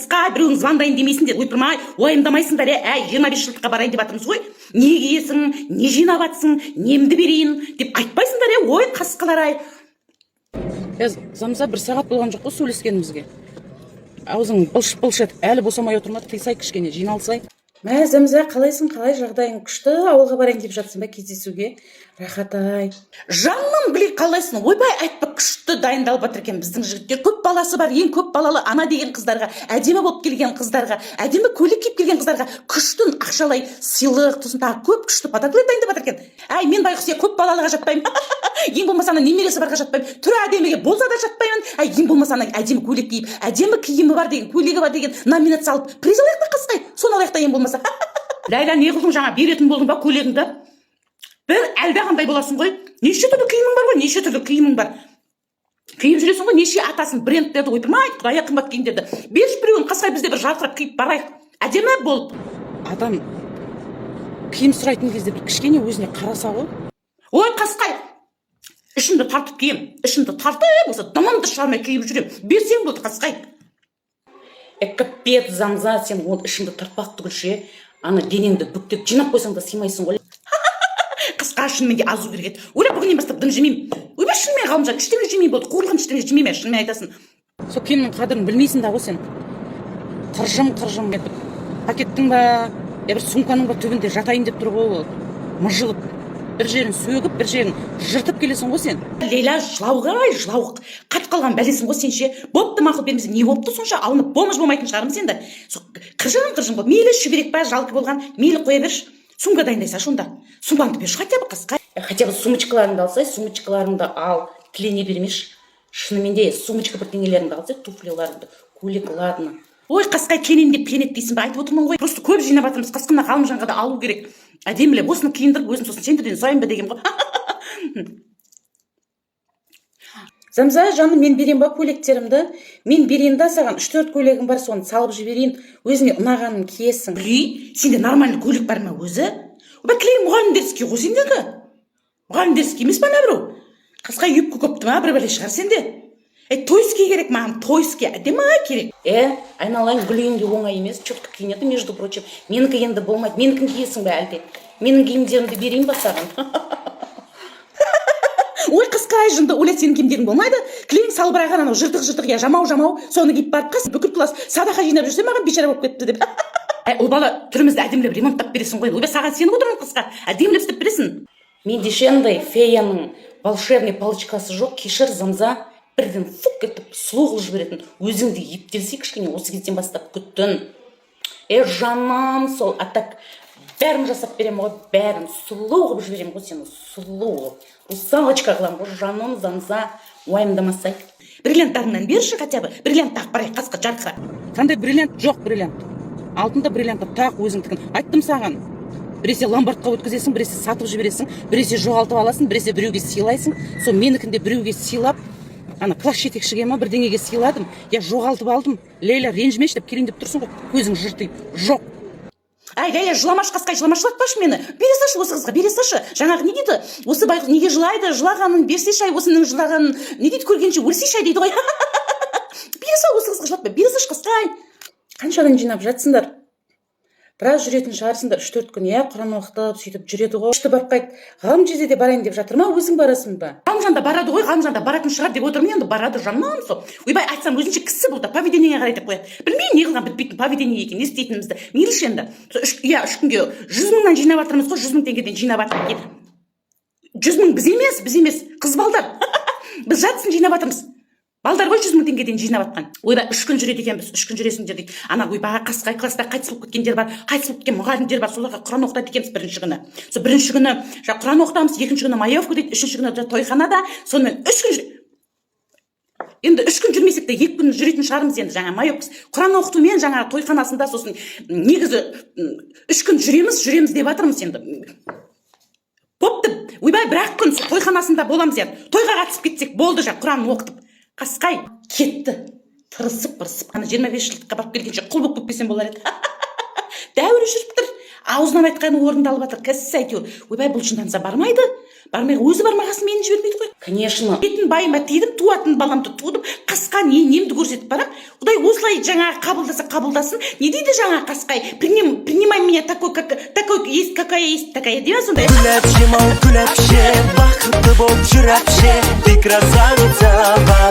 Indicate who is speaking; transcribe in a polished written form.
Speaker 1: қысқа, біреуің звондайын демейсіңдер, ойпырмай, уайымдамайсыңдар, 25 жылдыққа барайын деп жатырмыз ғой. Не киесің, не жинап атсың, немді берейін деп айтпайсыңдар, ой қасқалар-ай.
Speaker 2: Замза, 1 сағат болған жоқ қой сөйлескенімізге. Аузың былш-былш етіп, әлі босамай отырмады, тыйсай кішкене, жиналсай.
Speaker 1: Мә, Замза, қалайсың, қалай, жағдайың күшті, ауылға барайын деп жатсың ба кездесуге? Рахат-ай. Жаным, білей қалайсың, ойбай, айтпа, күшті дайындалып жатыр екен біздің жігіттер. Көп баласы бар, ең көп балалы ана деген қыздарға, әдемі болып келген қыздарға, әдемі көйлек киіп келген қыздарға күштін ақшалай сыйлық, тусын тағы көп күшті подаркалар дайындап жатыр екен. Әй, мен байғұс көп балалыға жатпаймын. Ең болмаса немересі барға жатпаймын. Түрі әдеміге болса да жатпаймын. Әй, ең болмаса әдемі көйлек киіп, әдемі киімі бар деген, көйлегі бар деген номинация алып, приз алайық та қасқай. Соны алайық та ең болмаса. Ләйла, не қылдың жаңа, беретін болдың ба көйлегіңді? Бір әлде қандай боласың ғой? Неше түрлі киімің бар ғой? Неше түрлі киімің бар? Киіп жүресің ғой, неше атасын брендтерді ойпырмай, құдайға қымбат киімдерді. Берші біреуін, қасқай бізде бір жарқырап киіп барайық. Әдемі болып.
Speaker 2: Адам киім сұрайтын кезде бір кішкене өзіне қараса ғой.
Speaker 1: Ой, қасқай, ішімді тартып кием, ішімді тартып, осы дымымды шығармай киіп жүрем. Берсең болды, қасқай. Капет, Замза, сен ол ішімді тартпақ түгілше, ана денеңді бүктеп жинап қойсаң да сыймайсың ғой. Қысқа, шынымен де азу керек еді. Ойла, бүгіннен бастап дым жемеймін. Ойбай, шынымен ғалымжан, іштеңе жемеймін болды. Қуырылған іштеңе жемеймін, шынымен айтасың.
Speaker 2: Сол киімнің қадірін білмейсің да ғой сен. Қыржым етіп, пакеттің ба, бір сумканың ба түбінде жатайын деп тұр ғой, мыжылып. Бір жерін сөгіп, бір жерін жыртып келесің ғой сен. Лейла,
Speaker 1: жылауық. Қат қалған бәлесің ғой сен ше. Бопты мақұл бермесе, не бопты сонша алынып болмыш болмайтын шығармыз енді. Қыржым бол. Мейлі шүберек па, жалқы болған, мейлі қоя берші. Сумка дайындайса шонда. Сумкаңды берші, хотя бы қасқа. Хотя бы сумочкаларыңды алсай, сумочкаларыңды ал, тілене бермеш. Шынымен де сумочка бірдеңелеріңді алсай, туфлиларыңды, көйлек, ладно. Ой, қасқай, тіленен деп тіленет дейсің ба, айтып отырмын ғой. Просто көп жинап жатырмыз, қасқына ғалымжанға да алу керек. Әдемілеп, осыны киіндіріп, өзін сосын сендерден сұрайын ба деген ғой. Замза, жаным, мен берем ба көйлектерімді? Мен берейін да саған 3-4 көйлегім бар, соны салып жіберейін. Өзіңе ұнағанын киесің. Білей, сенде нормальный көйлек бар ма өзі? Ба кілең мұғалімдерске ғой сендегі. Мұғалімдерске емес па ана біреу? Қасқа юбка көпті ма, бір бәле шығар сенде? Тойский керек маған, тойский, әдемі керек. Айналайын, гүлейінге оңай емес, четко киінеді, между прочим. Менікі енді болмайды, менікін киесің бе әлде? Менің киімдерімді берейін ба саған? Ой, қысқай жынды, ойлай сенің киімдерің болмайды. Кілең салбыраған анау жыртық, я жамау, соны киіп барып қас, бүкіл класс садақа жинап жүрсе, маған бейшара болып кетті деп. Ұл бала, түрімізді әдемілеп ремонттап бересің ғой. Ойбай, саған сеніп отырмын қысқа, әдемілеп істеп бересің. Менде шендай феяның волшебный палочкасы жоқ, кешір, Замза. Бірден фук етіп сұлу қылып жіберетін. Өзіңді ептелсе кішкене осы кезден бастап күттін. Жаным, сол атак бәрін жасап берем ғой, бәрін сұлу қылып жіберем ғой сені, сұлу қылып. Русалочка қылам ғой, жаным, Замза, уайымдамасай. Бриллианттарыңнан берші хотя бы, бриллиант тақ барайық, қасқа жарқыра.
Speaker 2: Қандай бриллиант? Жоқ бриллиант. Алтында бриллиант тақ өзіңдікін. Айттым саған. Біресе ломбардқа өткізесің, біресе сатып жібересің, біресе жоғалтып аласың, біресе біреуге сыйлайсың. Сол менікінде біреуге сыйлап, ана класс жетекшіге ма бірдеңеге сыйладым, я жоғалтып алдым. Лейла, ренжімеші деп келейін деп тұрсың ғой, көзің жыртиып. Жоқ. Лейла, жыламаш, қасқай, жылатпашы мені. Бере салшы осы қызға, бере салшы. Жаңағы не дейді? Осы байғұс неге жылайды? Жылағанын берсе шай, осының жылағанын не дейді, көргенше өлсе шай дейді ғой. Бере сал осы қызға, жылатпа, бере салшы, қасқай. Қаншадан жинап жатсыңдар? Біраз жүретін шығарсыңдар, 3-4 күн, Құран оқытып, сөйтіп жүреді ғой. Үшті барып қайт, ғалым жезе де барайын деп жатыр ма, өзің барасың ба? Ғалымжан да барады ғой, Ғалымжан да баратын шығар деп отырмын, енді барады, жаным сол. Ойбай, айтсам өзінше кісі бұл да поведениеге қарай деп қояды. Білмеймін, не қылған бітпейтін поведение екен, не істейтінімізді. Мейлі енді. 3 күнге 100 мыңнан жинап жатырмыз ғой, 100 мың теңгеден жинап жатырмыз. 100 мың біз емес, қыз балдар. Біз жатсын жинап жатырмыз. Балдар ғой 100 мың теңгеден жинап атқан. Ойбай, 3 күн жүреді екенбіз, 3 күн жүресіңдер дейді. Ана ойбай, қасқай класста қайтыс болып кеткендер бар, қайтыс болып кеткен мұғалімдер бар, соларға Құран оқытады екенбіз бірінші күні. Сол бірінші күні Құран оқытамыз, екінші күні маевка дейді, үшінші күні тойханада, сонымен 3 күн енді 3 күн жүрмесек те 2 күн жүретін шығармыз енді жаңа маевка. Құран оқытумен жаңа тойханасында сосын негізі 3 күн жүреміз деп жатырмыз енді. Бопты. Ойбай, 1 күн тойханасында боламыз енді. Тойға қатысып кетсек болды Құран оқытып. Қасқай кетті, тырысып, ана 25 жылдыққа барып келгенше құл болып кетпесем болар еді. Дәуірі жүріп тұр, аузынан айтқаны орындалып жатыр, кәсісі әйтеуір. Ойбай, бұл жынданса бармайды,
Speaker 1: бармай өзі бармағасын мені жібермейді ғой. Конечно, етін байыма тидім, туатын баламды тудым, қасқа немді көрсетіп барам. Құдай осылай жаңағы қабылдаса қабылдасын. Не дейді жаңағы қасқай? Принимай меня такой, есть, какая есть, такая, değil mi сондай?
Speaker 3: Күләпшем ау күләпше, бақытты болып жүр әпше, ты красавица.